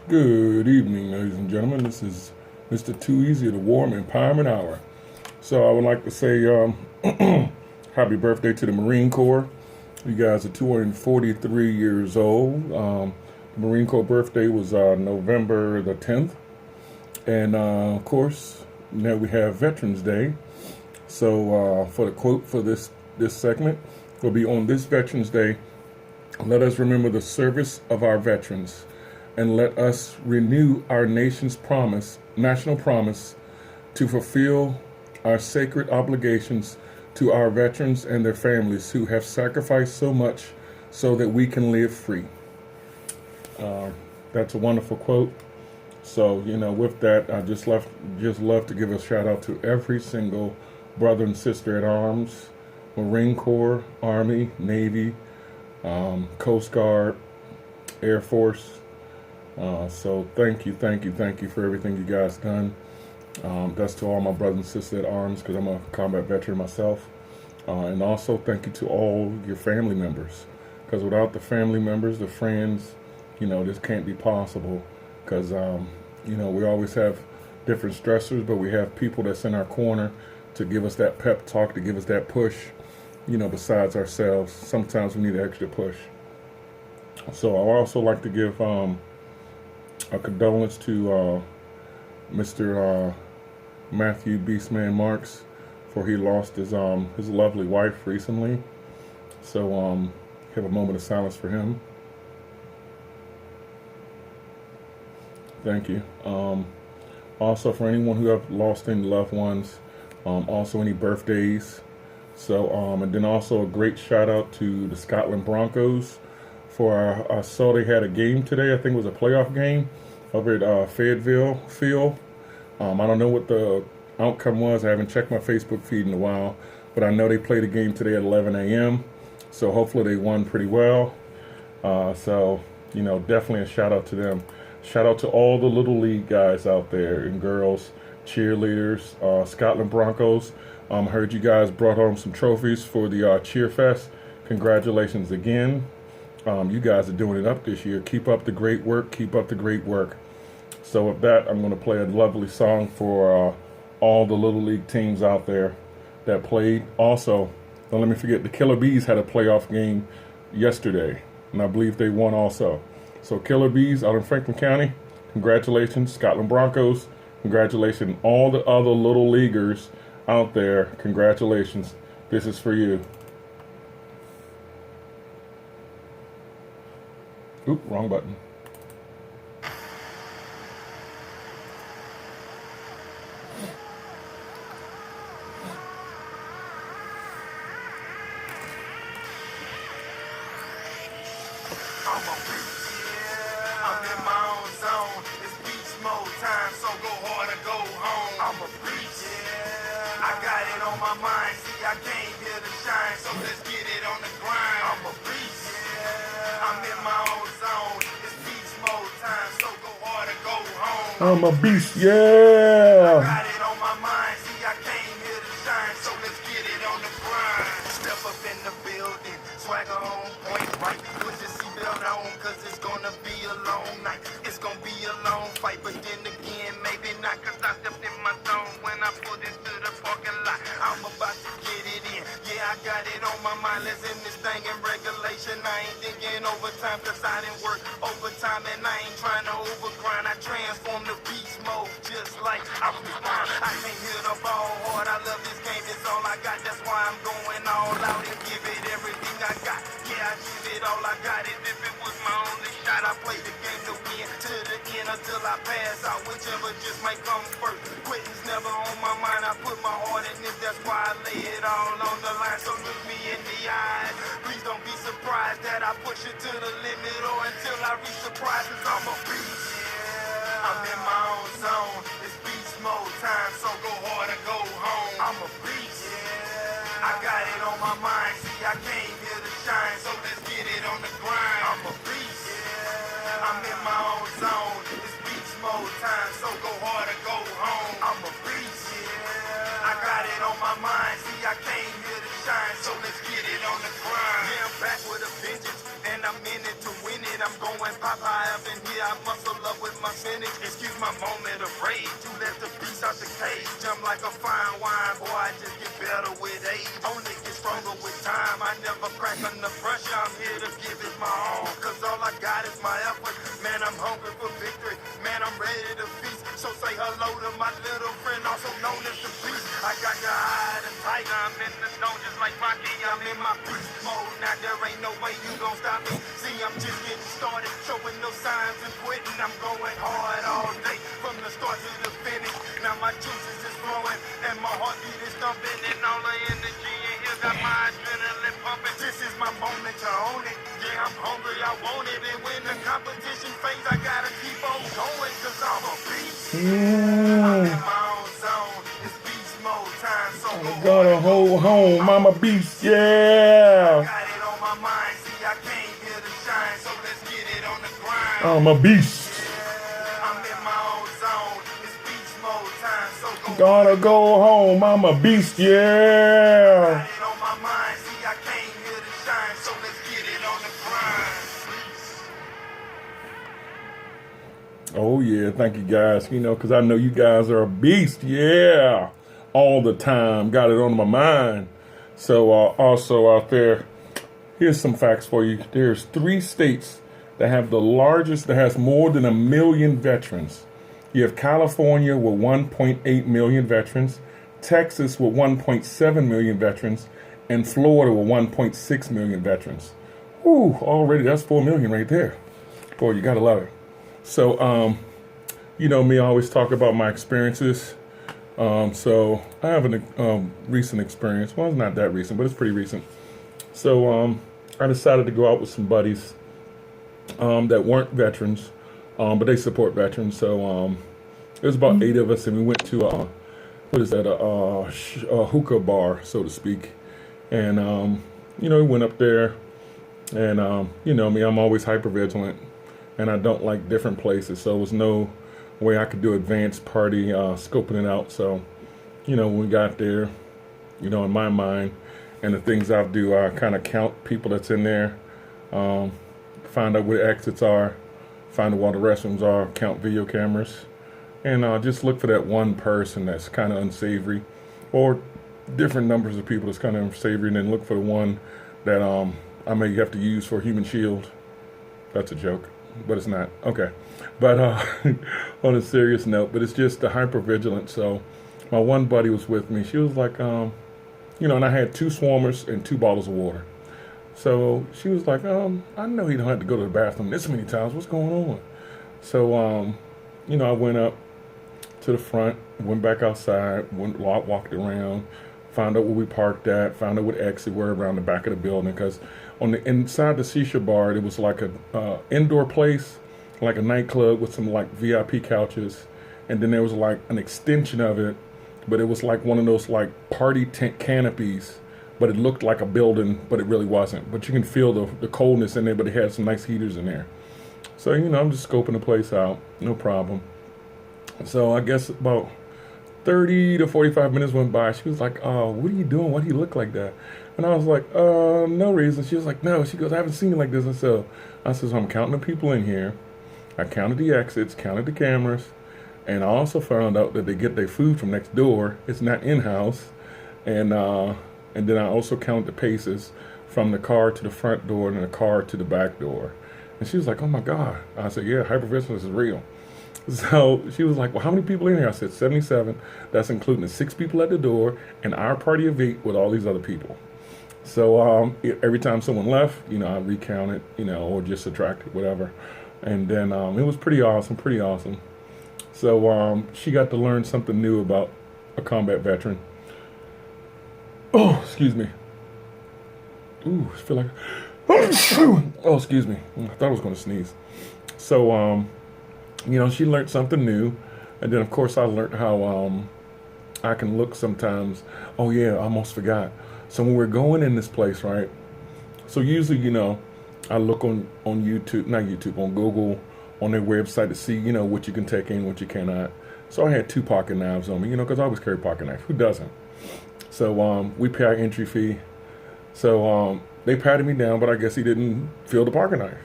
Good evening, ladies and gentlemen. This is Mr. Too Easy, the Warm Empowerment Hour. So I would like to say happy birthday to the Marine Corps. You guys are 243 years old. The Marine Corps birthday was November the 10th. And of course, now we have Veterans Day. So for the quote for this segment will be, on this Veterans Day, let us remember the service of our veterans, and let us renew our nation's national promise to fulfill our sacred obligations to our veterans and their families who have sacrificed so much so that we can live free. That's a wonderful quote. So, with that, I just love to give a shout out to every single brother and sister at arms, Marine Corps, Army, Navy, Coast Guard, Air Force. So thank you for everything you guys done. That's to all my brothers and sisters at arms, because I'm a combat veteran myself. And also thank you to all your family members, because without the family members, the friends, this can't be possible, because we always have different stressors, but we have people that's in our corner to give us that pep talk, to give us that push, besides ourselves. Sometimes we need an extra push. So I would also like to give a condolence to Mr. Matthew Beastman Marks, for he lost his lovely wife recently. So have a moment of silence for him. Thank you. Also, for anyone who have lost any loved ones, also any birthdays. So and then also a great shout out to the Scotland Broncos. For I saw they had a game today. I think it was a playoff game over at Fayetteville Field. I don't know what the outcome was. I haven't checked my Facebook feed in a while, but I know they played a game today at 11 a.m. So hopefully they won pretty well. So definitely a shout out to them. Shout out to all the Little League guys out there and girls, cheerleaders, Scotland Broncos. Heard you guys brought home some trophies for the Cheer Fest. Congratulations again. You guys are doing it up this year. Keep up the great work. Keep up the great work. So with that, I'm going to play a lovely song for all the Little League teams out there that played. Also, Don't let me forget, the Killer Bees had a playoff game yesterday, and I believe they won also. So Killer Bees out in Franklin County, congratulations. Scotland Broncos, congratulations. All the other little leaguers out there, congratulations. This is for you. Oop, wrong button. I'm a beast. I'm in my own zone. It's beast mode time, so go hard or go home. I'm a beast. I got it on my mind. See, I came here to shine, so let's get it on the grind. I'm a beast. I'm in my own zone. It's beast mode time, so go hard or go home. I'm a beast, yeah. Got it on my mind. See, I came here to shine, so let's get it on the grind. Step up in the building, swagger on point, right? Put your seatbelt on, cause it's gonna be a long night. It's gonna be a long fight, but then again, maybe not, cause I stepped in my zone when I pulled into the parking lot. I'm about to get it in. Yeah, I got it on my mind. Let's end this thing in regulation. I ain't thinking overtime, cause I didn't work overtime, and I ain't trying to overgrind. I transform the beast mode just like I was born. I can't hit the ball hard. I love this game. It's all I got. That's why I'm going all out and give it everything I got. Yeah, I give it all I got. If it was my only shot, I play the game to win to the end until I pass out. Whichever just might come first. Quitting's never on my mind. I put my heart in it. That's why I lay it all on the line. So look me in the eyes. Please don't be surprised that I push it to the limit or until I reach the prize. Cause I'm a beast. I'm in my own zone. It's beast mode time, so go hard or go home. I'm a beast. I got it on my mind. See, I came here to shine, so let's get it on the grind. I'm a beast. I'm in my own zone. It's beast mode time, so go hard or go home. I'm a beast. I got it on my mind. See, I came here to shine, so let's get it on the grind. Yeah, I'm back with a vengeance, and I'm in it to win it. I'm going Popeye up in here. I muscle up with my spinach. Excuse my moment of rage. You let the beast out the cage. Jump like a fine wine. Boy, I just get better with age. Only get stronger with time. I never crack under pressure. I'm here to give it my all. Cause all I got is my effort. Man, I'm hungry for victory. Man, I'm ready to feast. So say hello to my little friend, also known as the beast. I got your hide and tight. I'm in the zone just like Rocky. I'm in my beast mode. Now there ain't no way you gon' stop me. See, I'm just getting started. Showing no signs of quitting. I'm going hard all day. From the start to the finish. Now my juices is flowing. And my heartbeat is thumping. And all the energy in here got my adrenaline pumping. This is my moment to own it. Yeah, I'm hungry, I want it. And when the competition fades, I gotta keep on going. Cause I'm a beast. I'm in my own zone. It's beast mode time, so go Gotta hold home, I'm a beast, yeah. got it on my mind. See, I came here to shine, so let's get it on the grind. I'm a beast. I'm in my own zone. It's beast mode time, so go Gotta go home, I'm a beast, got yeah. it on my mind. See, I came here to shine, so let's get it on the grind. Oh yeah, thank you guys. You know, because I know you guys are a beast, yeah. All the time, got it on my mind. So also out there, here's some facts for you. There's 3 states that have the largest, that has more than 1 million veterans. You have California with 1.8 million veterans, Texas with 1.7 million veterans, and Florida with 1.6 million veterans. Ooh, already that's 4 million right there. Boy, you gotta love it. So, you know me, I always talk about my experiences. So I have a recent experience. Well, it's not that recent, but it's pretty recent. So I decided to go out with some buddies that weren't veterans, but they support veterans. So it was about 8 of us, and we went to a hookah bar, so to speak. And you know, we went up there, and you know me, I'm always hyper vigilant, and I don't like different places. So there was no way I could do advanced party scoping it out. So, you know, when we got there, you know, in my mind and the things I do, I kind of count people that's in there, find out where the exits are, find out where the restrooms are, count video cameras, and just look for that one person that's kind of unsavory, or different numbers of people that's kind of savory, and then look for the one that I may have to use for human shield. That's a joke, but it's not. Okay. But on a serious note, but it's just the hypervigilance. So my one buddy was with me. She was like, and I had 2 swarmers and 2 bottles of water. So she was like, I know he don't have to go to the bathroom this many times. What's going on? So, I went up to the front, went back outside, walked around, found out where we parked at, found out what exit were around the back of the building. Because on the inside the Shisha bar, it was like a indoor place, like a nightclub with some like VIP couches, and then there was like an extension of it, but it was like one of those like party tent canopies, but it looked like a building, but it really wasn't. But you can feel the coldness in there, but it had some nice heaters in there. So, I'm just scoping the place out, no problem. So I guess about 30 to 45 minutes went by. She was like, what are you doing? Why do you look like that? And I was like, no reason. She was like, no. She goes, I haven't seen you like this. I said, so I'm counting the people in here. I counted the exits, counted the cameras, and I also found out that they get their food from next door. It's not in-house. And then I also counted the paces from the car to the front door and the car to the back door. And she was like, oh my God. I said, yeah, hypervigilance is real. So she was like, well, how many people in here? I said, 77. That's including the 6 people at the door and our party of 8 with all these other people. So every time someone left, I recounted, or just subtracted, whatever. And then it was pretty awesome. So she got to learn something new about a combat veteran. Oh, excuse me. Ooh, I feel like... Oh, excuse me. I thought I was going to sneeze. So, she learned something new. And then, of course, I learned how I can look sometimes. Oh, yeah, I almost forgot. So when we're going in this place, right? So usually, I look on YouTube, not YouTube, on Google, on their website to see, what you can take in, what you cannot. So I had 2 pocket knives on me, because I always carry pocket knives. Who doesn't? So we pay our entry fee. So they patted me down, but I guess he didn't feel the pocket knife.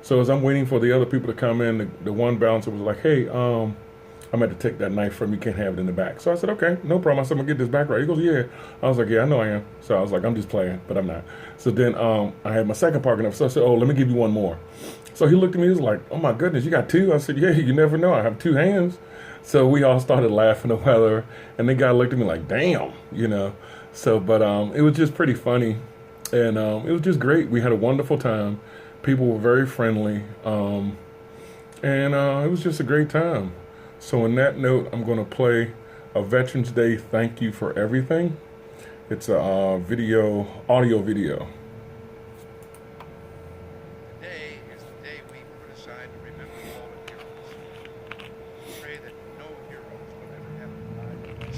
So as I'm waiting for the other people to come in, the one bouncer was like, hey, I'm going to take that knife from you. You can't have it in the back. So I said, okay, no problem. I said, I'm going to get this back right. He goes, yeah. I was like, yeah, I know I am. So I was like, I'm just playing, but I'm not. So then I had my second pocket knife. So I said, oh, let me give you one more. So he looked at me. He was like, oh, my goodness, you got 2? I said, yeah, you never know. I have 2 hands. So we all started laughing together. And the guy looked at me like, damn, So, but it was just pretty funny. And it was just great. We had a wonderful time. People were very friendly. And it was just a great time. So on that note, I'm going to play a Veterans Day thank you for everything. It's a audio video. Today is the day we put aside to remember fallen heroes. Pray that no heroes will ever have to die in this.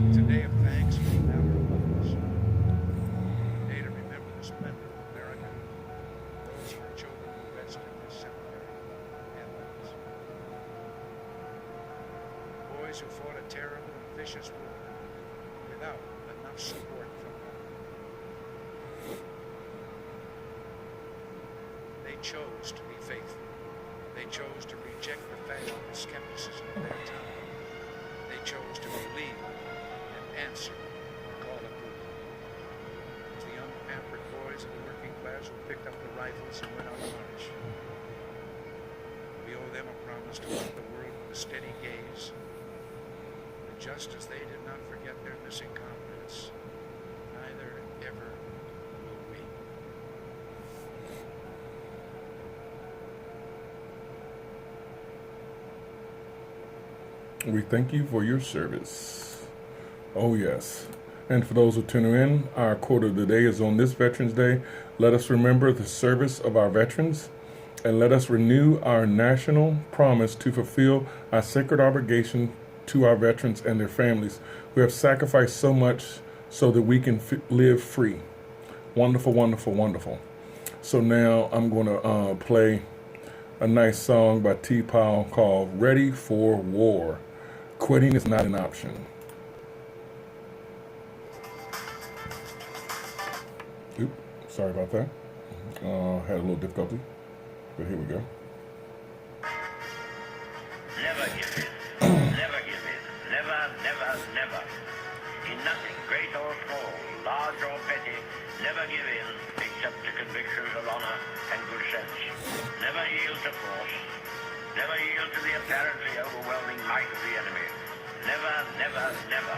It's a day of thanks for the valor of others. A day to remember the splendor of America, those of our children who rest in this cemetery, and others. Boys who fought a terrible and vicious war without enough support from home. They chose to be faithful. They chose to reject the fashionable skepticism of their time. They chose to believe and answer the call of duty. It was the young pampered boys of the working class who picked up the rifles and went on the march. We owe them a promise to look the world with a steady gaze. And just as they did not forget their missing comrades, neither ever will we. We thank you for your service. Oh, yes. And for those who tune in, our quote of the day is on this Veterans Day. Let us remember the service of our veterans, and let us renew our national promise to fulfill our sacred obligation to our veterans and their families who have sacrificed so much so that we can live free. Wonderful, wonderful, wonderful. So now I'm going to play a nice song by T. Powell called Ready for War. Quitting is not an option. Oops, sorry about that. Had a little difficulty, but here we go. Never give in. Never give in. Never, never, never. nothing, great or small, large or petty, never give in except to convictions of honor and good sense. Never yield to force. Never yield to the apparently overwhelming might of the enemy. Never, never, never.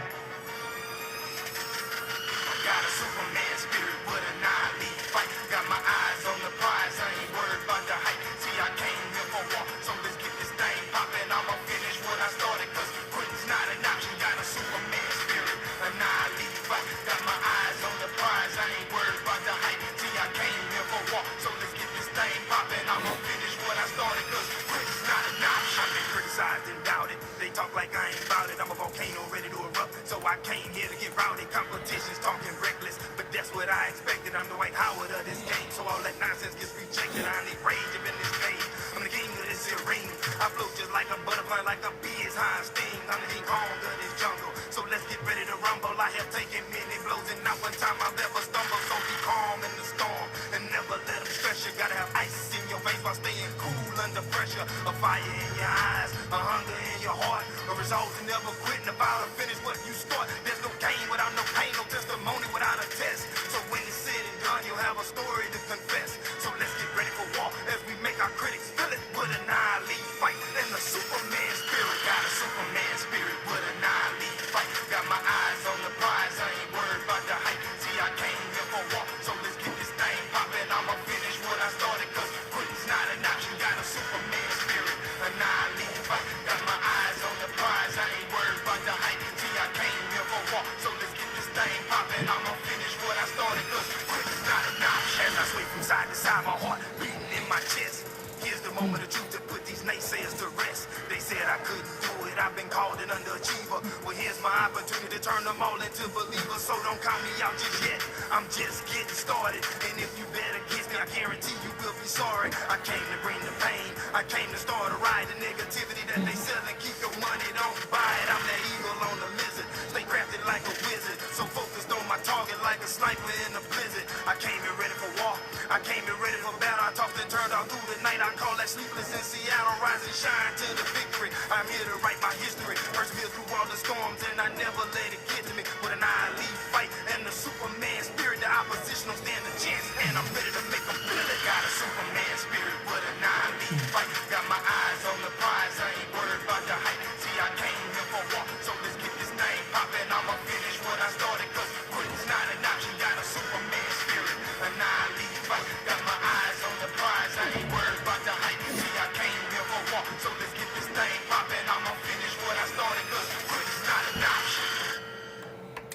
Got a Superman spirit with a nine-leaf fight. Got my eyes on the prize, I ain't worried about the hype. See, I came here for war, so let's get this thing poppin'. I'ma finish what I started, cause quitting's not an option. Got a Superman spirit, a nine-leaf fight. Got my eyes on the prize, I ain't worried about the hype. See, I came here for war, so let's get this thing poppin'. I'ma finish what I started, cause quitting's not an option. I've been criticized and doubted, they talk like I ain't bout it. I'm a volcano ready to erupt, so I came here to get rowdy. Competition's talking reckless, but that's what I expected. I'm the White Howard of this game, so all that nonsense gets rejected. I need rage up in this game. I'm the king of this here ring. I float just like a butterfly, like a bee is high sting. I'm the King Kong of this jungle, so let's get ready to rumble. I have taken many blows, and not one time I've ever stumbled. So be calm in the storm, and never let them stress you. Gotta have ice in your veins while staying cool under pressure. A fire in your eyes, a hunger in your heart, a resolve to never quit and about to finish what you start. There's no gain without no pain, no testimony without a test. So when it's said and done, you'll have a story to confess. So let's get ready for war as we make our critics feel it with a nine-leaf fight and the Superman spirit. Got a Superman spirit with a nine-leaf fight. Got my eyes on the prize, I ain't worried about the hype. See, I came here for war, so let's get this thing poppin'. I'ma finish what I started, cause quitting's not an option. Got a Superman spirit, a nine-leaf fight. Got my eyes on the prize, I ain't worried about the hype. See, I came here for war, so let's get this thing poppin'. I'ma finish what I started, cause quitting's not an option. As I sway from side to side, my heart beating in my chest. Here's the moment of truth to put these naysayers to rest. They said I couldn't do it, I've been called an underachiever. Well, here's my opportunity to turn them all into believers. So don't count me out just yet, I'm just getting started. And if you bet against me, I guarantee you will be sorry. I came to bring the pain, I came to start a riot. The negativity that they sell and keep your money, don't buy it. I'm that eagle on the lizard, stay crafted like a wizard. So focused on my target like a sniper in a blizzard. I came here ready for war, I came here ready for battle. I tossed and turned all through the night. I call that sleepless in Seattle, rise and shine to the victory. I'm here to write my history, persevere through all the storms, and I never let it get to me. With an eye-leaf fight and the Superman spirit, the opposition don't stand a chance, and I'm ready to make them feel it. Got a Superman spirit with a nine-leaf fight. Got my eyes on the prize, I ain't worried about the hype. See, I came here for war, so let's get this thing poppin'. I'ma finish what I started, cause quitting's not an option. Got a Superman spirit, a nine-leaf fight. Got my eyes on the prize, I ain't worried about the hype. See, I came here for war, so let's get this thing poppin'. I'ma finish what I started, cause quitting's not an option.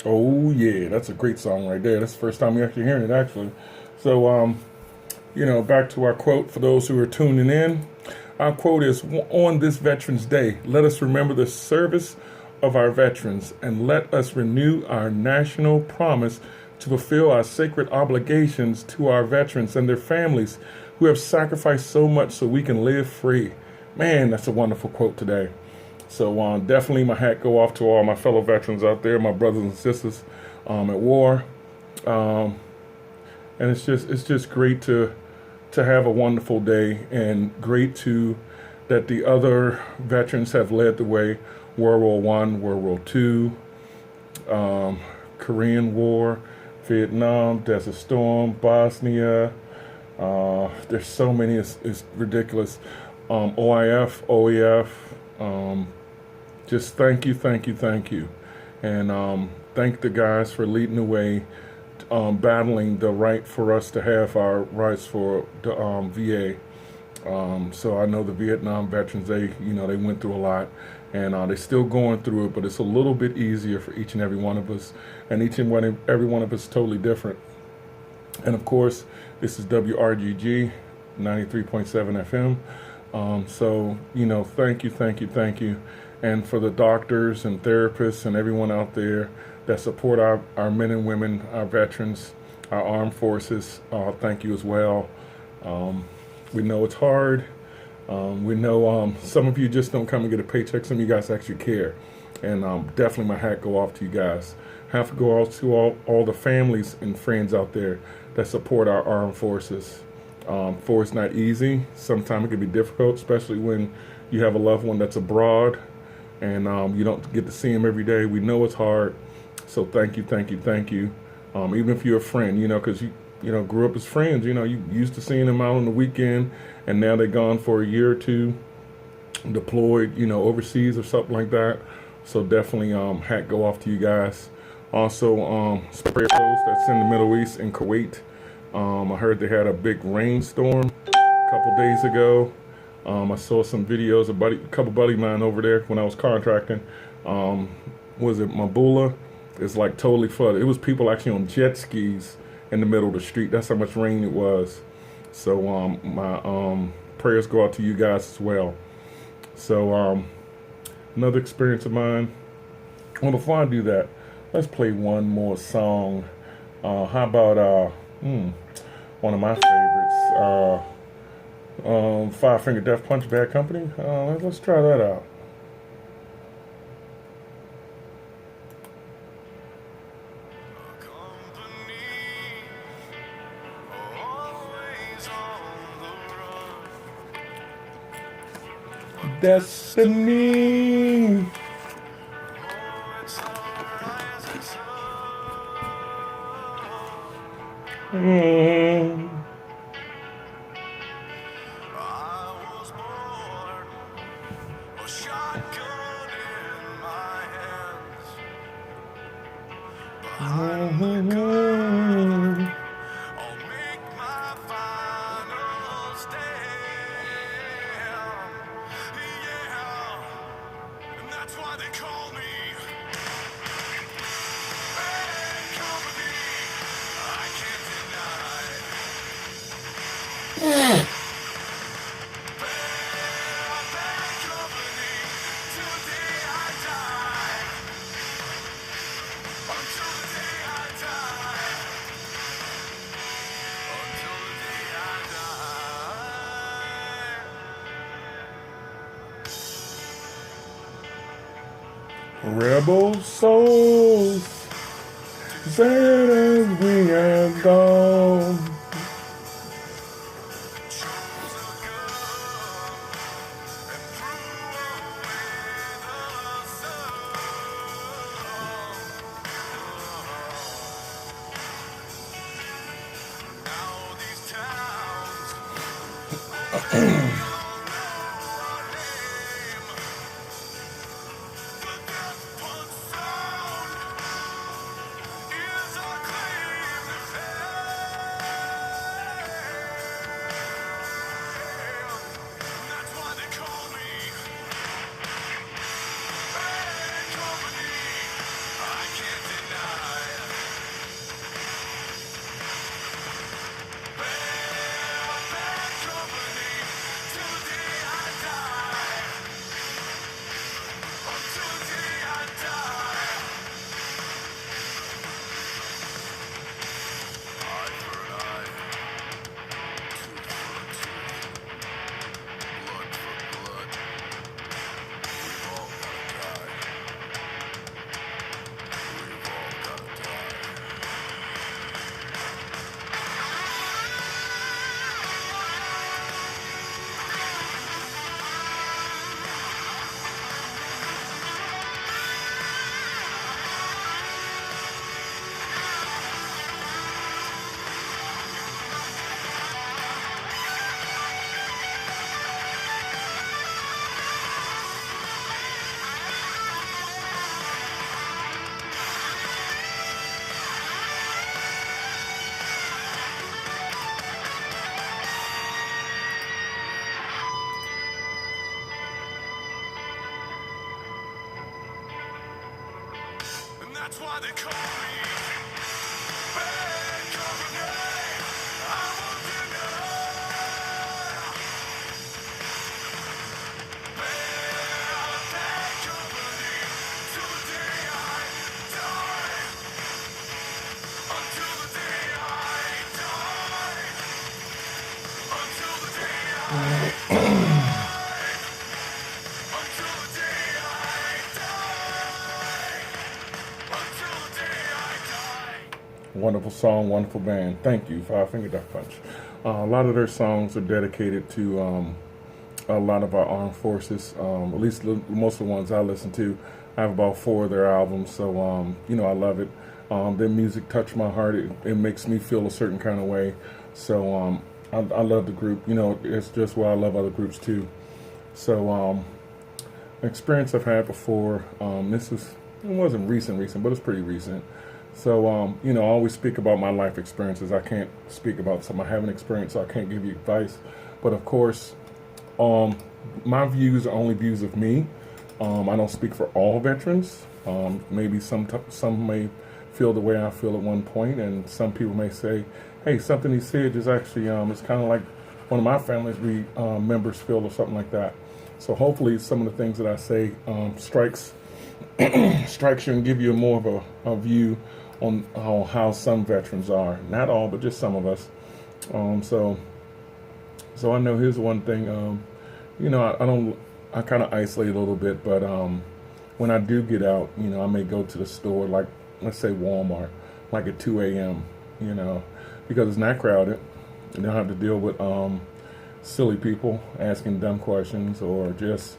Oh yeah, that's a great song right there. That's the first time we're actually hearing it, actually. So, back to our quote for those who are tuning in. Our quote is, on this Veterans Day, let us remember the service of our veterans and let us renew our national promise to fulfill our sacred obligations to our veterans and their families who have sacrificed so much so we can live free. Man, that's a wonderful quote today. So definitely my hat go off to all my fellow veterans out there, my brothers and sisters at war. And it's just great to have a wonderful day, and great that the other veterans have led the way. World War I, World War II, Korean War, Vietnam, Desert Storm, Bosnia. There's so many, it's ridiculous. OIF, OEF. Just thank you. And thank the guys for leading the way, battling the right for us to have our rights for the VA. So I know the Vietnam veterans, they went through a lot, and they're still going through it, but it's a little bit easier for each and every one of us, and every one of us is totally different. And of course, this is WRGG 93.7 FM. So, thank you. And for the doctors and therapists and everyone out there that support our men and women, our veterans, our armed forces, thank you as well. We know it's hard. We know some of you just don't come and get a paycheck. Some of you guys actually care. And definitely my hat go off to you guys. Have to go out to all the families and friends out there that support our armed forces. For it's not easy. Sometimes it can be difficult, especially when you have a loved one that's abroad and you don't get to see them every day. We know it's hard. So thank you, thank you, thank you. Even if you're a friend, because you grew up as friends. You used to seeing them out on the weekend, and now they're gone for a year or two, deployed, overseas or something like that. So definitely, hat go off to you guys. Also, prayers to those that's in the Middle East in Kuwait. I heard they had a big rainstorm a couple days ago. I saw some videos. A couple buddy of mine over there when I was contracting. Was it Mabula? It's like totally flooded. It was people actually on jet skis in the middle of the street. That's how much rain it was. So my prayers go out to you guys as well. So another experience of mine. Well, before I do that, let's play one more song. How about one of my favorites, Five Finger Death Punch, Bad Company. Let's try that out. Destiny. That's why they call me Bad Company. I can't deny. Bad Company. Today I die. Until the day I die. Until the day I die. Rebel souls, sad as we have gone. That's why they call me Bad Company. I won't deny. Bad Company. Till the day I die. Until the day I die. Until the day I die. Until the day I die. Until the day I die. Wonderful song, wonderful band. Thank you, Five Finger Death Punch. A lot of their songs are dedicated to a lot of our armed forces. At least most of the ones I listen to. I have about 4 of their albums, so I love it. Their music touched my heart. It makes me feel a certain kind of way. So I love the group. It's just why I love other groups too. So experience I've had before. It wasn't recent, but it's pretty recent. So I always speak about my life experiences. I can't speak about something I haven't experienced, so I can't give you advice. But of course, my views are only views of me. I don't speak for all veterans. Maybe some may feel the way I feel at one point, and some people may say, "Hey, something he said is actually it's kind of like one of my family's members feel," or something like that. So hopefully, some of the things that I say strikes you and give you more of a view on how some veterans are. Not all, but just some of us. So I know here's one thing. I kind of isolate a little bit, but when I do get out, I may go to the store, like let's say Walmart, like at 2 a.m., because it's not crowded. You don't have to deal with silly people asking dumb questions, or just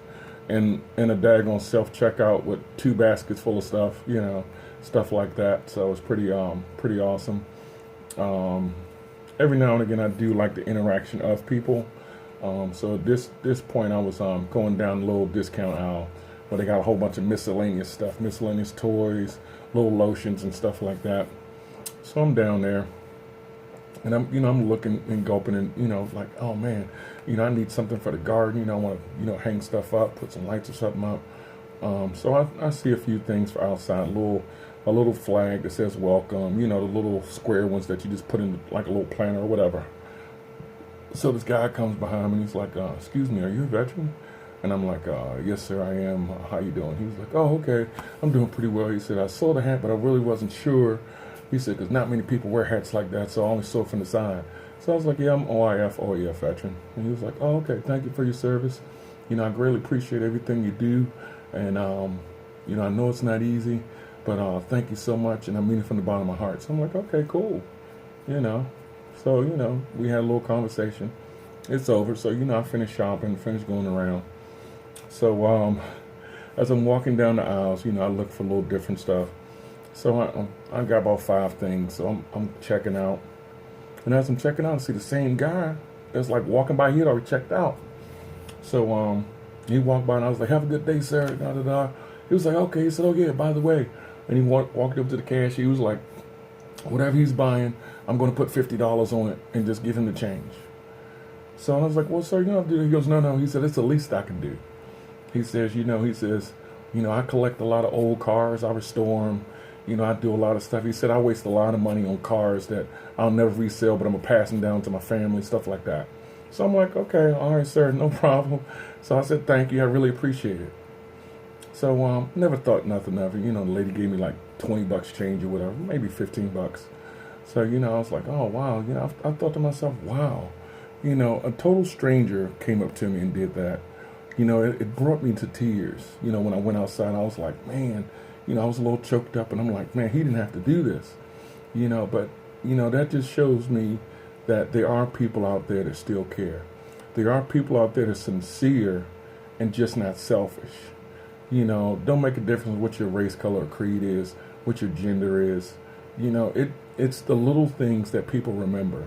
in a daggone self-checkout with 2 baskets full of stuff, stuff like that. So it's pretty awesome. Every now and again, I do like the interaction of people. So at this point, I was going down a little discount aisle where they got a whole bunch of miscellaneous stuff, miscellaneous toys, little lotions and stuff like that. So I'm down there, and I'm looking and gulping, and like, oh man, I need something for the garden. I want to hang stuff up, put some lights or something up. So I see a few things for outside, a little flag that says welcome. The little square ones that you just put in like a little planter or whatever. So this guy comes behind me and he's like, "Excuse me, are you a veteran?" And I'm like, "Yes, sir, I am. How you doing?" He was like, "Oh, okay, I'm doing pretty well." He said, "I saw the hat, but I really wasn't sure." He said, "Because not many people wear hats like that, so I only saw it from the side." So I was like, "Yeah, I'm OEF veteran." And he was like, "Oh, okay, thank you for your service. I greatly appreciate everything you do. And, I know it's not easy, but thank you so much. And I mean it from the bottom of my heart." So I'm like, "Okay, cool." So, we had a little conversation. It's over. So, I finished shopping, finished going around. So, as I'm walking down the aisles, I look for a little different stuff. So I got about 5 things. So I'm checking out. And as I'm checking out, I see the same guy that's like walking by. He had already checked out. So he walked by and I was like, "Have a good day, sir." Da, da, da. He was like, "Okay." He said, "Oh yeah, by the way." And he walked up to the cash. He was like, "Whatever he's buying, I'm going to put $50 on it and just give him the change." So I was like, "Well, sir, you don't have to do that." He goes, "No." He said, "It's the least I can do." He says, "I collect a lot of old cars. I restore them. I do a lot of stuff." He said, "I waste a lot of money on cars that I'll never resell, but I'm going to pass them down to my family," stuff like that. So I'm like, "Okay, all right, sir, no problem." So I said, "Thank you. I really appreciate it." So never thought nothing of it. The lady gave me like $20 change or whatever, maybe $15. So, I was like, "Oh, wow." I thought to myself, wow, a total stranger came up to me and did that. It brought me to tears. When I went outside, I was like, man, I was a little choked up, and I'm like, man, he didn't have to do this. But that just shows me that there are people out there that still care. There are people out there that are sincere and just not selfish. Don't make a difference what your race, color, or creed is, what your gender is. It's the little things that people remember.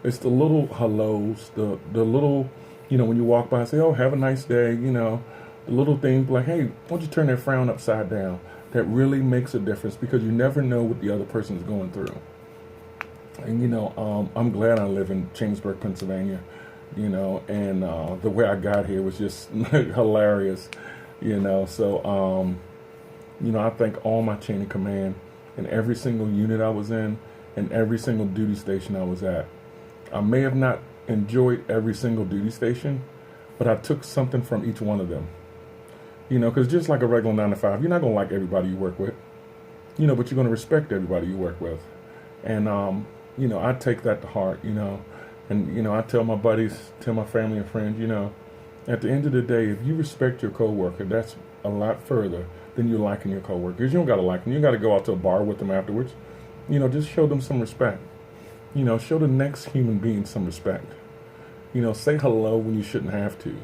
It's the little hellos, the little, when you walk by and say, "Oh, have a nice day," the little things like, "Hey, why don't you turn that frown upside down?" That really makes a difference, because you never know what the other person is going through. And, I'm glad I live in Chambersburg, Pennsylvania, and the way I got here was just hilarious, So, I thank all my chain of command in every single unit I was in and every single duty station I was at. I may have not enjoyed every single duty station, but I took something from each one of them. Because just like a regular 9 to 5, you're not going to like everybody you work with, but you're going to respect everybody you work with. And, I take that to heart, and, I tell my buddies, tell my family and friends, at the end of the day, if you respect your coworker, that's a lot further than you liking your coworkers. You don't got to like them. You got to go out to a bar with them afterwards. Just show them some respect. Show the next human being some respect. Say hello when you shouldn't have to.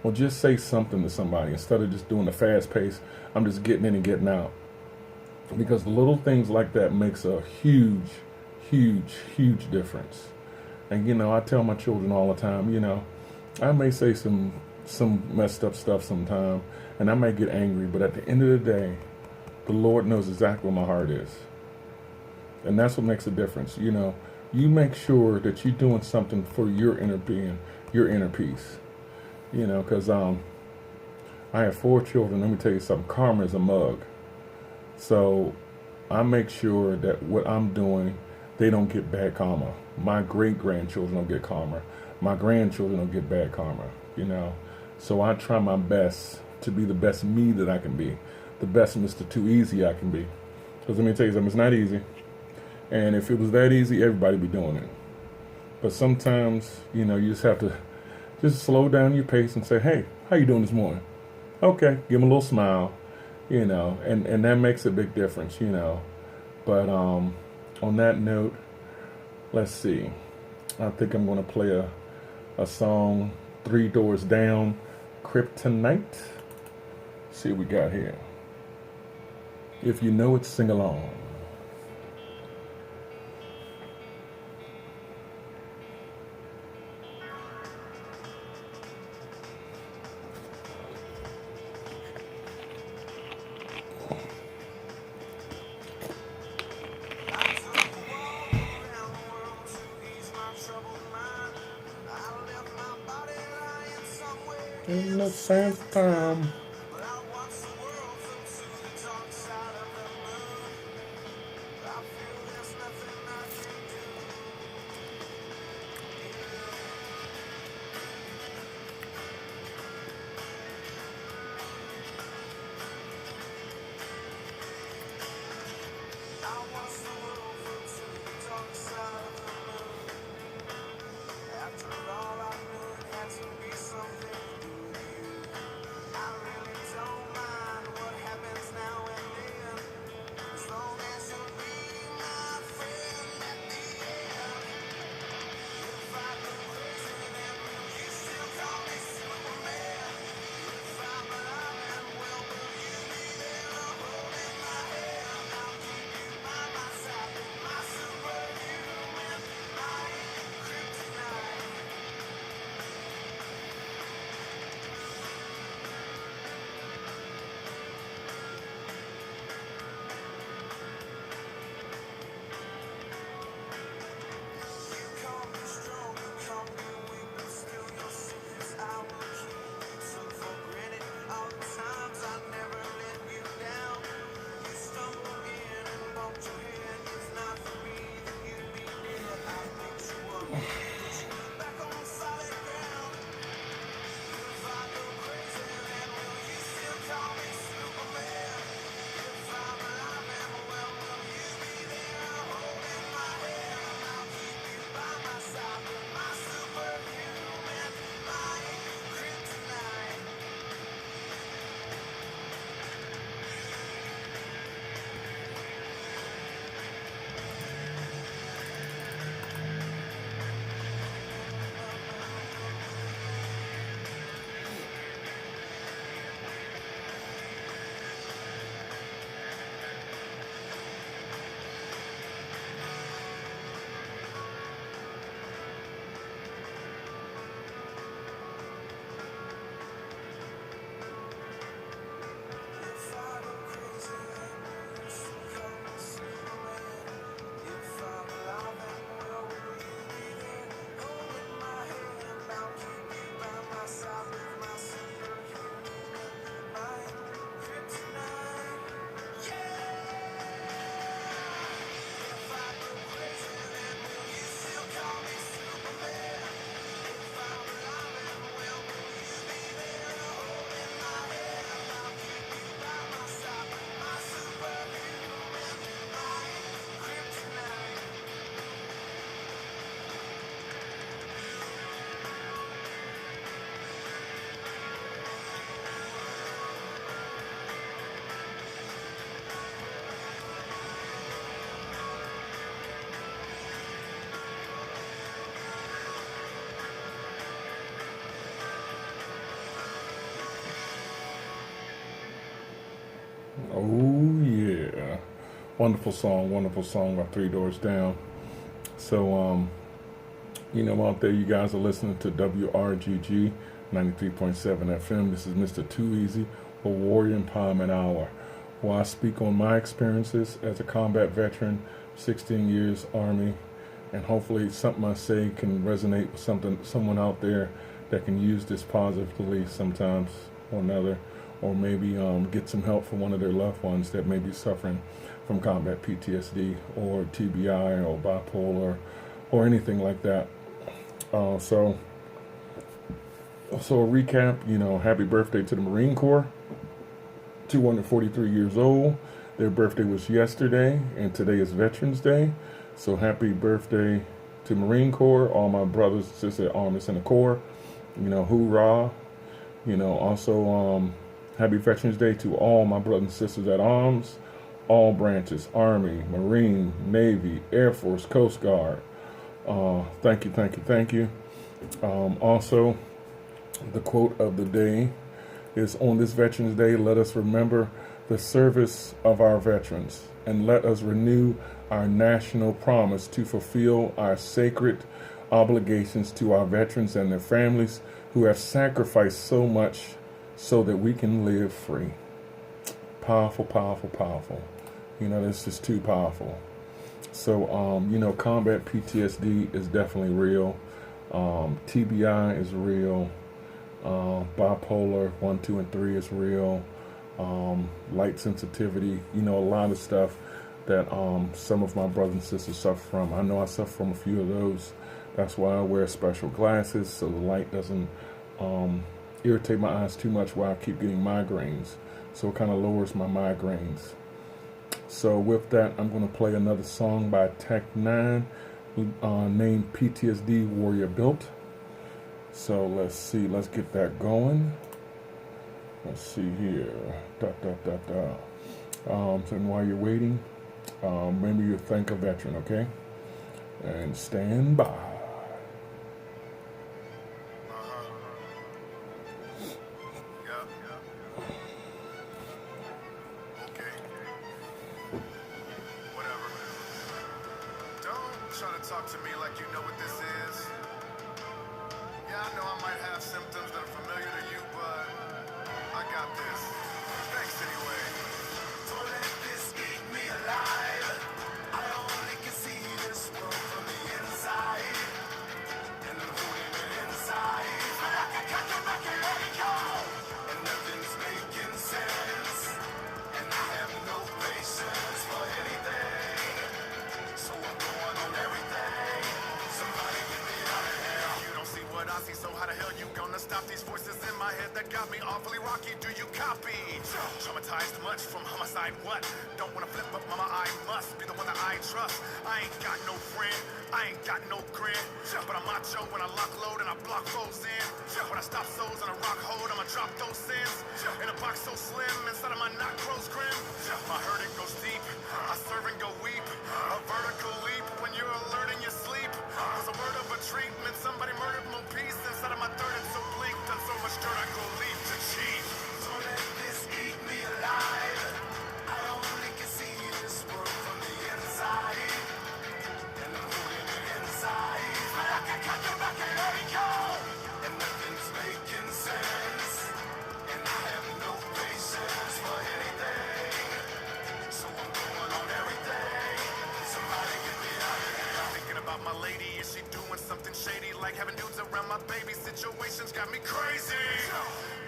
Or just say something to somebody instead of just doing the fast pace. I'm just getting in and getting out. Because the little things like that makes a huge, huge, huge difference. And I tell my children all the time, I may say some messed up stuff sometime, and I may get angry, but at the end of the day, the Lord knows exactly where my heart is. And that's what makes a difference. You make sure that you're doing something for your inner being, your inner peace. Because I have 4 children. Let me tell you something. Karma is a mug. So I make sure that what I'm doing, they don't get bad karma. My great-grandchildren don't get karma. My grandchildren don't get bad karma, So I try my best to be the best me that I can be. The best Mr. Too Easy I can be. Because let me tell you something, it's not easy. And if it was that easy, everybody would be doing it. But sometimes, you just have to just slow down your pace and say, hey, how you doing this morning? Okay, give them a little smile, and that makes a big difference, But on that note, let's see. I think I'm going to play a song, 3 Doors Down, Kryptonite. See what we got here. If you know it, sing along. In the same time. Oh yeah, wonderful song by Three Doors Down. So out there, you guys are listening to WRGG 93.7 FM. This is Mr. Too Easy, a Warrior Empowerment Hour, where I speak on my experiences as a combat veteran, 16 years Army, and hopefully something I say can resonate with someone out there that can use this positively sometimes or another, or maybe get some help for one of their loved ones that may be suffering from combat PTSD or TBI or bipolar or anything like that. So a recap, happy birthday to the Marine Corps, 243 years old. Their birthday was yesterday, and today is Veterans Day. So happy birthday to Marine Corps, all my brothers and sisters at Armies in the Corps. Hoorah. Also happy Veterans Day to all my brothers and sisters at arms, all branches, Army, Marine, Navy, Air Force, Coast Guard. Thank you. Also, the quote of the day is, on this Veterans Day, let us remember the service of our veterans, and let us renew our national promise to fulfill our sacred obligations to our veterans and their families who have sacrificed so much so that we can live free. Powerful. This is too powerful. So, combat PTSD is definitely real. TBI is real. Bipolar 1, 2, and 3 is real. Light sensitivity, a lot of stuff that some of my brothers and sisters suffer from. I know I suffer from a few of those. That's why I wear special glasses so the light doesn't irritate my eyes too much while I keep getting migraines. So it kind of lowers my migraines. So with that, I'm going to play another song by Tech 9 named PTSD Warrior Built. So let's see, let's get that going. Let's see here. So while you're waiting, remember you thank a veteran, okay? And stand by. Try to talk to me like you know what this is. Yeah, I know I might have symptoms that are familiar to you, but I got this. Thanks anyway. Don't let this eat me alive. I only can see this world from the inside, and I'm holding it inside. But I can cut you back and let it go, and nothing's making sense, and I have no patience for anything. So I'm going on everything. Somebody get me out of here. You don't see what I see, so how the hell you gonna stop these voices in my head that got me awfully rocky? Do you copy? Traumatized much from homicide, what? Don't wanna flip up, mama, I must be the one that I trust. I ain't got no friend, I ain't got no grin, but I'm macho when I lock load and I block foes in. When I stop souls in a rock hold, I'ma drop those sins. In a box so slim, inside of my knot grows grim. My hurting goes deep, I serve and go weep. A vertical leap when you're alert in your sleep. Was a word of a treatment, somebody murdered my peace. Inside of my third it's so bleak, done so much dirt I go leap to cheat. Don't let this eat me alive. I only can see this world from the inside, and I'm holding it inside. But I can cut you back and let it go, and nothing's making sense, and I have no patience for anything. So I'm going on everything. Somebody get me out of here. I'm thinking about my lady, is she doing something shady? Like having dudes around my baby, situations got me crazy.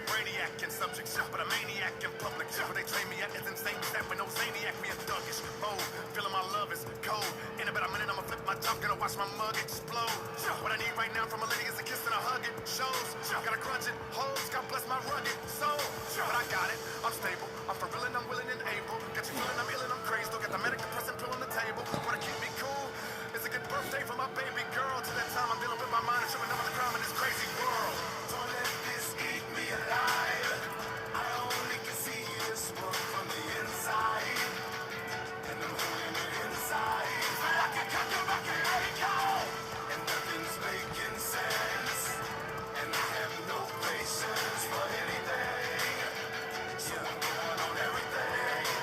Brainiac in subject, but a maniac in public. What they train me at is insane, that with no zaniac, me a thuggish mode. Feeling my love is cold. In about a minute, I'ma flip my top, gonna watch my mug explode. What I need right now from a lady is a kiss and a hug. It shows, gotta grudge it, holds, God bless my rugged soul. But I got it, I'm stable, I'm for real and I'm willing and able. Got you feeling I'm ill and I'm crazy, still got the medic depressant pill on the table. Wanna keep me cool, it's a good birthday for my baby girl. Till that time I'm dealing with my mind and showing up the crime in this crazy world. Don't let this eat me alive. I only can see this world from the inside, and I'm holding it inside. But I can cut you back and let it go, and nothing's making sense, and I have no patience for anything. So I'm going on everything.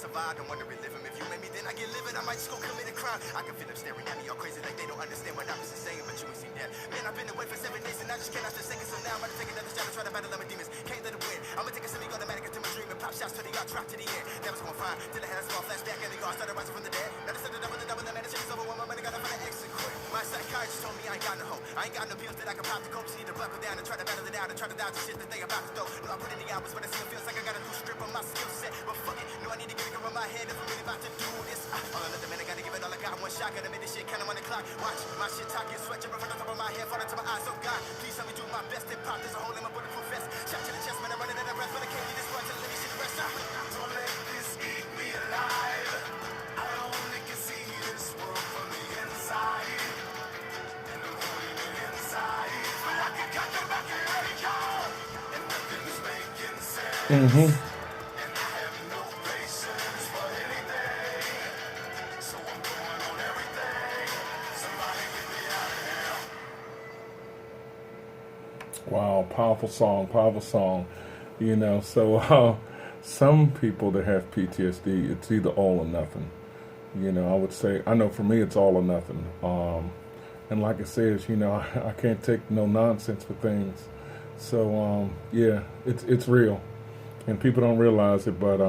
survive, don't want to relive them. If you made me, then I get living, I might just go commit a crime. I can feel them staring at me all crazy like they don't understand what I was just saying, but you ain't seen that. Man, I've been away for 7 days and I just cannot just second, so now I'm about to take another shot and try to battle my demons. Can't let it win. I'ma take a semi-automatic into my dream and pop shots to the yard, drop to the air. That was going fine, till I had a small flashback and the yard started rising from the dead. Now they said the double, the man, the shit is over, one more money, gotta find an exit quick. My psychiatrist told me I ain't got no hope. I ain't got no pills that I can pop to cope, so you need to buckle down and try to battle it out and try to dodge the shit that they about to throw. No, I put in the hours, but I still feels like I got a new strip on my skill set. But fuck it, no, I need to get it over my head if I'm really about to do this. All I let the man, I gotta give it all I got. One shot, gotta make this shit count on the clock. Watch my shit talk, get sweat dripping from the top of my head, falling to my eyes. Oh God, please help me do my best and pop. There's a hole in my bulletproof vest. Shot to the chest, man, I'm running out of breath, but I can't get this one till let me shit the rest. Don't let this eat me alive. I only can see this world from the inside. And I'm holding it inside. But I can cut them back in any call. And nothing's making sense. Mm-hmm. And I have no patience for anything. So I'm going on everything. Somebody get me out of here. Wow, powerful song, powerful song. You know, so some people that have PTSD, it's either all or nothing. You know, I would say, I know for me it's all or nothing. And like it says, you know, I can't take no nonsense for things. So, yeah, it's real. And people don't realize it, but,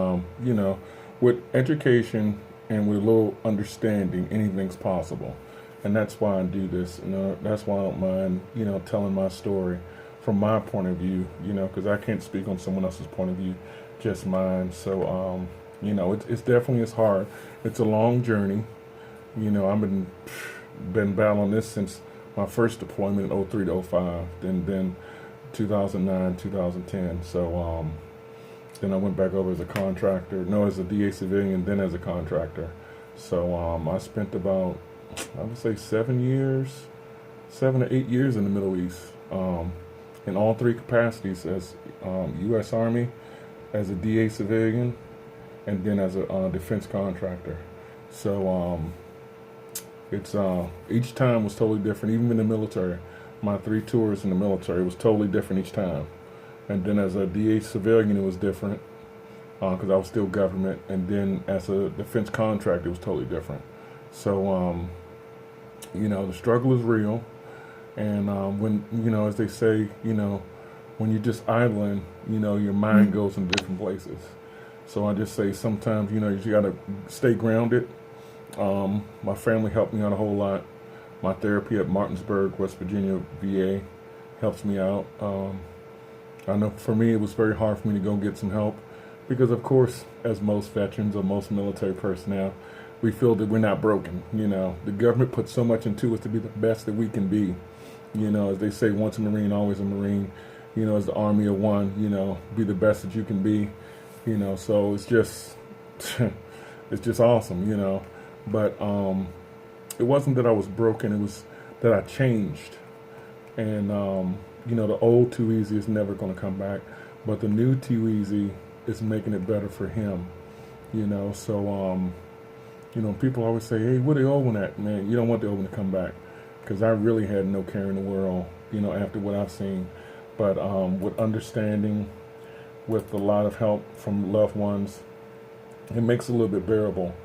you know, with education and with a little understanding, anything's possible. And that's why I do this. You know, that's why I don't mind, you know, telling my story from my point of view, you know, because I can't speak on someone else's point of view, just mine. So, you know, it's definitely is hard. It's a long journey. You know, I've been battling this since my first deployment in 03 to 05, then 2009, 2010. So, then I went back over as a contractor, as a DA civilian, then as a contractor. So, I spent about, I would say 7 to 8 years in the Middle East. In all three capacities, as U.S. Army, as a DA civilian, and then as a defense contractor. So it's each time was totally different. Even in the military, my 3 tours in the military was totally different each time. And then as a DA civilian, it was different because I was still government. And then as a defense contractor, it was totally different. So you know, the struggle is real. And when, you know, as they say, you know, when you're just idling, you know, your mind goes in different places. So I just say sometimes, you know, you got to stay grounded. My family helped me out a whole lot. My therapy at Martinsburg, West Virginia, VA, helps me out. I know for me it was very hard for me to go get some help because, of course, as most veterans or most military personnel, we feel that we're not broken. You know, the government puts so much into us to be the best that we can be. You know, as they say, once a Marine, always a Marine. You know, as the Army of one, you know, be the best that you can be. You know, so it's just, it's just awesome, you know. But it wasn't that I was broken, it was that I changed. And, you know, the old Too Easy is never going to come back. But the new Too Easy is making it better for him. You know, so, you know, people always say, hey, where the old one at? Man, you don't want the old one to come back. Because I really had no care in the world, you know, after what I've seen. But with understanding, with a lot of help from loved ones, it makes it a little bit bearable.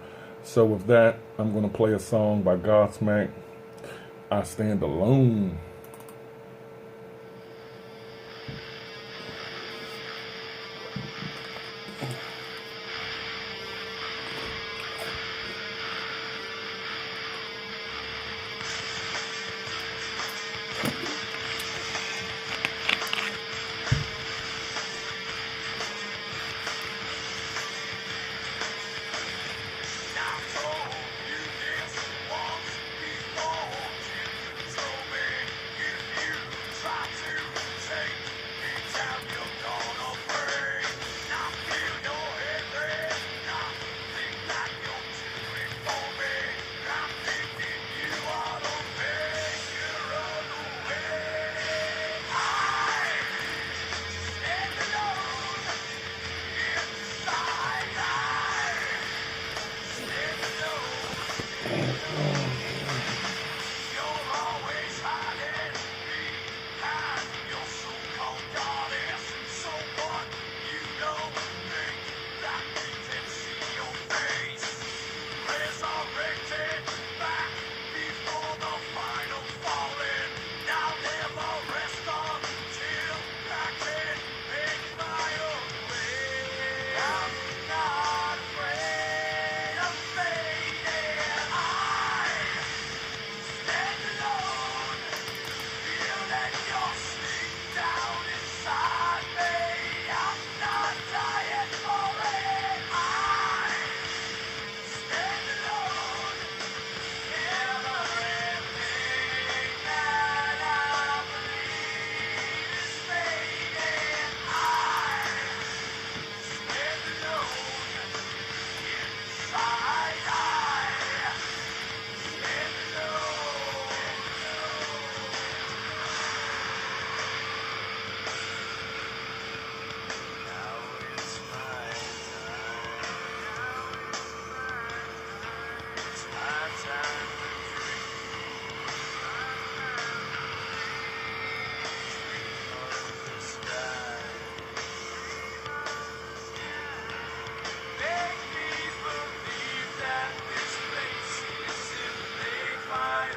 So with that, I'm going to play a song by Godsmack, I Stand Alone.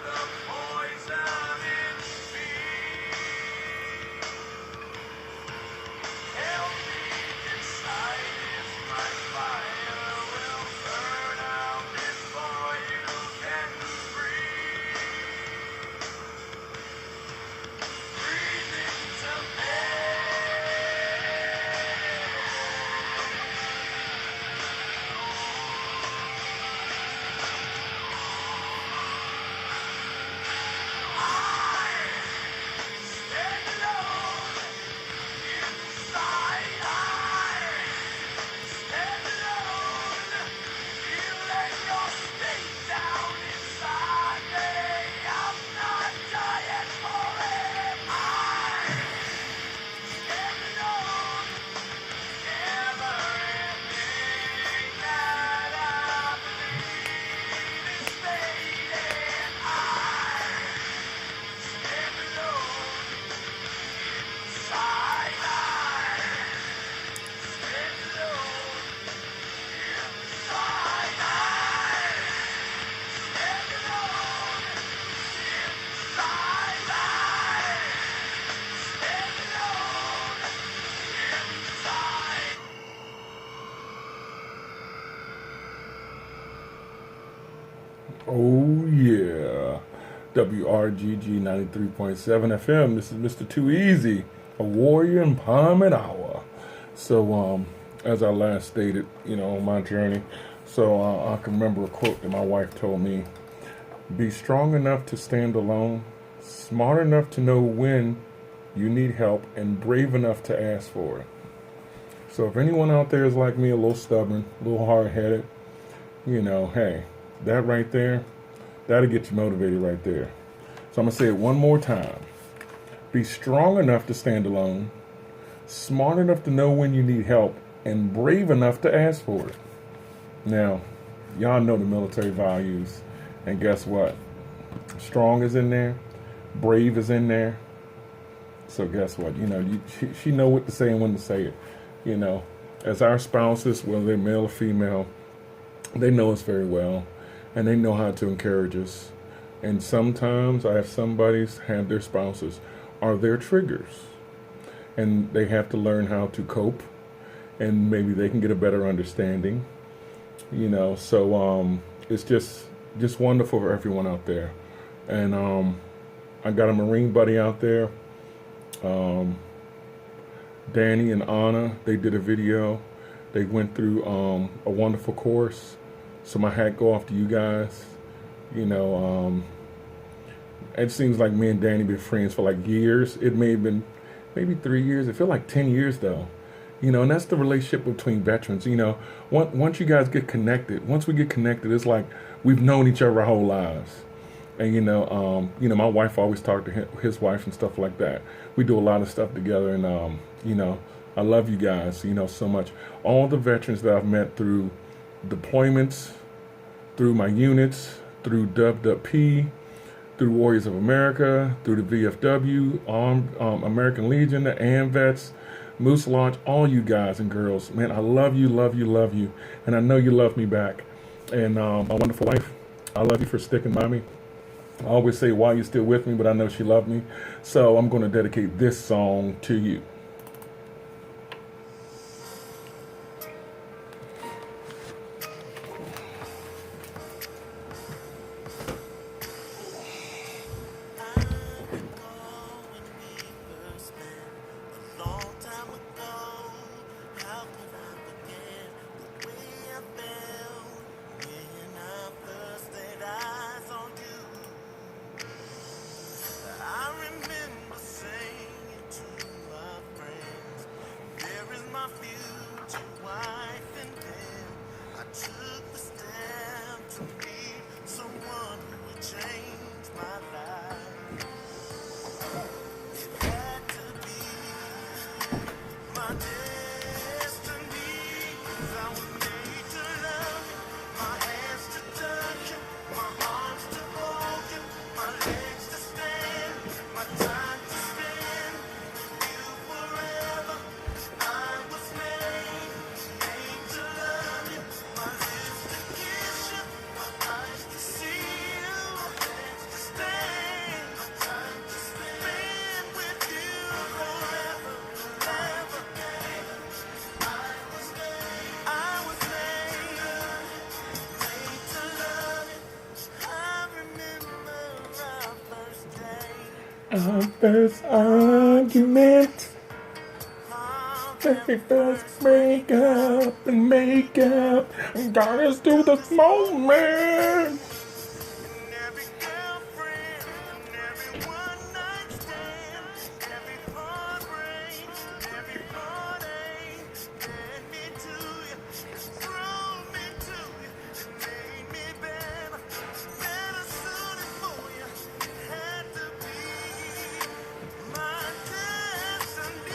the poison in me. Help me decide if my fire will burn out before you can breathe. Breathe into me. Stand alone inside. Stand alone. You let your state down inside me. I'm not dying for it. Stand alone. Everything that I believe is fading. Stand alone inside. Stand alone inside. Stand alone inside. Stand alone inside. Oh yeah, WRGG 93.7 FM. This is Mr. Too Easy, a warrior empowerment hour. So, as I last stated, on my journey, so I can remember a quote that my wife told me: "Be strong enough to stand alone, smart enough to know when you need help, and brave enough to ask for it." So, if anyone out there is like me, a little stubborn, a little hard-headed, hey, that right there, that'll get you motivated right there. So I'm going to say it one more time. Be strong enough to stand alone, smart enough to know when you need help, and brave enough to ask for it. Now, y'all know the military values, and guess what? Strong is in there, brave is in there. So guess what? She know what to say and when to say it. As our spouses, whether they're male or female, they know us very well, and they know how to encourage us. And sometimes I have somebody's have their spouses are their triggers, and they have to learn how to cope, and maybe they can get a better understanding. So it's just wonderful for everyone out there. And I got a Marine buddy out there, Danny and Anna. They did a video. They went through a wonderful course. So my hat go off to you guys. It seems like me and Danny been friends for like years. It may have been maybe 3 years. It feel like 10 years though. And that's the relationship between veterans. Once you guys get connected, once we get connected, it's like we've known each other our whole lives. And my wife always talked to his wife and stuff like that. We do a lot of stuff together, and I love you guys, so much. All the veterans that I've met through deployments, through my units, through WWP, through Warriors of America, through the VFW, American Legion, the AMVETS, Moose Launch, all you guys and girls, man, I love you, love you, love you, and I know you love me back. And my wonderful wife, I love you for sticking by me. I always say, why you still with me, but I know she loved me. So I'm going to dedicate this song to you. Wife and then I took the step to be someone who Our first argument. Very first break up and make up. Got us through this moment. Every girlfriend, every one night stand, every heartbreak, every heartache, led me to you, drove me to you, it made me better, better suited for you. It had to be my destiny.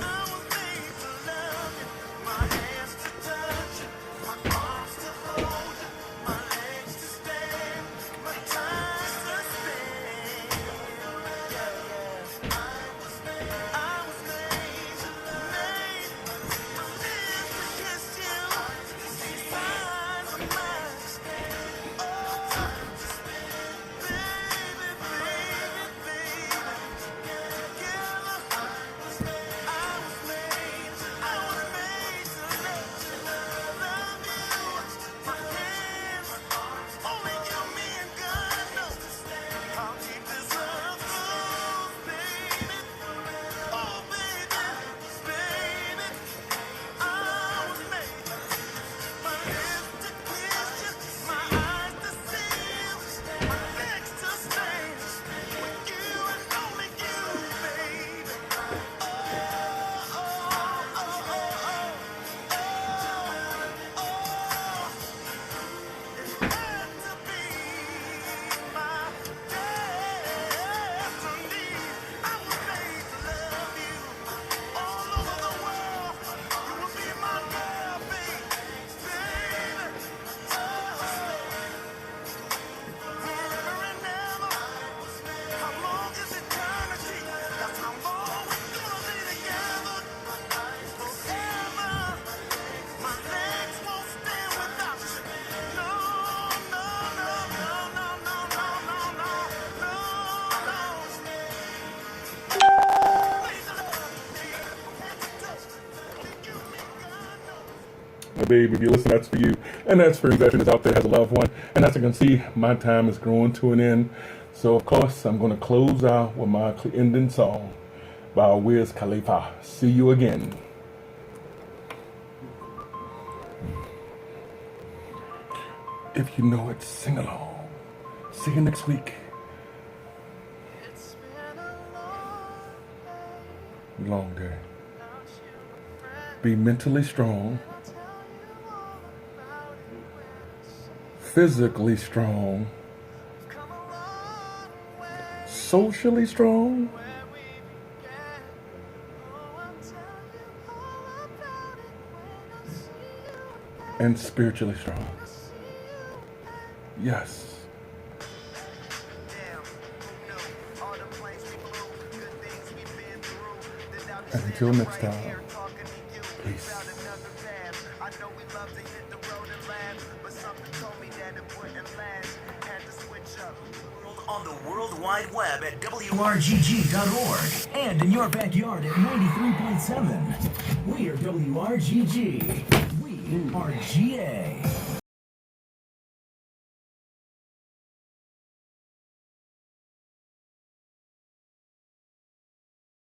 I was made to love you, my hands to touch you, my arms to hold you, my legs to stand, my time to spend. Yeah. I was made to love, my lips to kiss you, these eyes are mine. Oh, baby, baby, baby, together. I was made to love you. My hands, only you, me, and God knows. I'll keep this love close, baby. Oh, baby, baby, I was made. My lips to kiss you, my eyes to see you, my legs to stand with you and only you, baby. Baby, if you listen, that's for you. And that's for veterans out there that has a loved one. And as you can see, my time is growing to an end. So, of course, I'm going to close out with my ending song by Wiz Khalifa. See you again. If you know it, sing along. See you next week. It's been a Long day. long Be mentally strong, I'll tell you all about it when I see. physically strong, Come a long way socially strong, where we began. Oh, I'll tell you all about it when I see you again. and spiritually strong. I see you again. Yes. Damn, who knew? All the planes we flew, good things we've been through. Then now we And standing until next right time, here talking to you. We peace. found another path. I know we love to hit the road and laugh, but something told me that it wouldn't last. Had to switch up. On the World Wide Web at WRGG.org and in your backyard at 93.7. We are WRGG. We are GA.